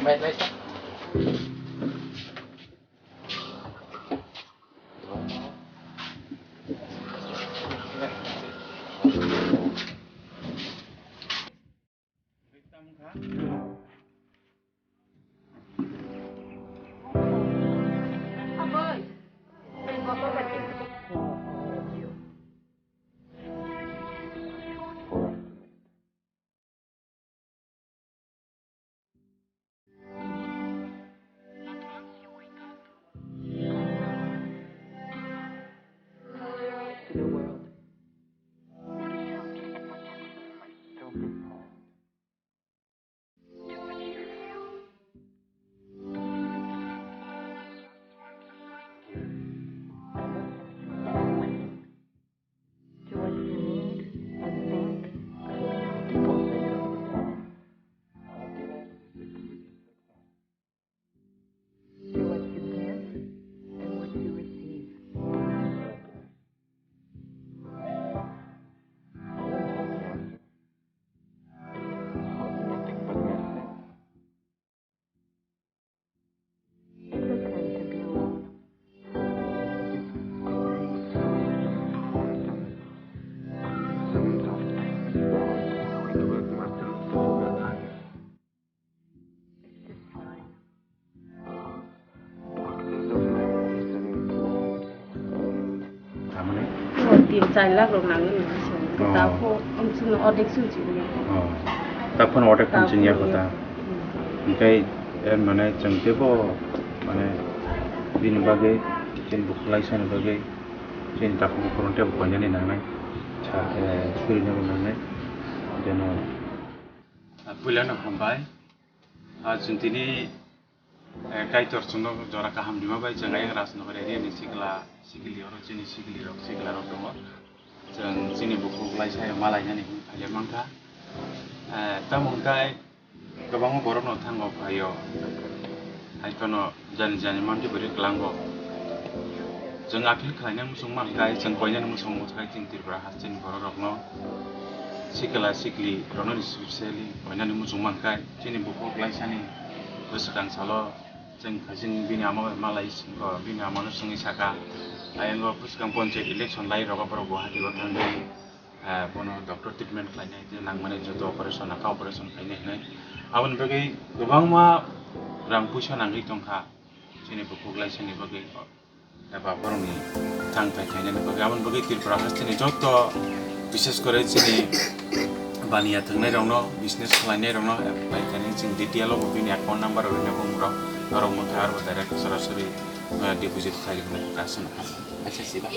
Baik, baik. Tiền chạy lạc rồi nắng nữa chúng ta có ông xin order sự chịu nhé ta phun order không chịu nhé ta cái em mà này chẳng tiếc có mà này din bagai trên bục license bagai trên tak buku frontier bukannya nih nang cha screen nya nang nih dan pulang nak hambai juntini kai tor suno jora kaham di mabai jangan yang ras no beri ni sigli orang sini sigli orang dong jang sini buku license malainya nih aja mangka tamungkai kebangun borong no tanggo kayo hai kono jan mandi beri kelanggo jeng akhir kalian musung mangkai jeng koinnya musung muskai tingtir berhasil borong no sikla sikli rono disubseli koinnya musung mangkai sini buku license bus sedang salo jeng kasing bini amal malai singko bini amal sungi saka ayang lo bus kang ponce election lai roba berobo hati watang dari bono dokter treatment lainnya itu nang mana jodoh operation atau operation lainnya ini awan bagai gubang ma rang push nang itu ka sini buku license ini bagai apa baru ni tang pakainya ini bagai awan bagai tirprahas sini jodoh bisnis korek sini bania tengai rono bisnis lainnya rono baik kan ini sing detail lo bini account number orang yang pemurah orang mengkar berdarah keserasuri deposit kali pun kasih aja sih bah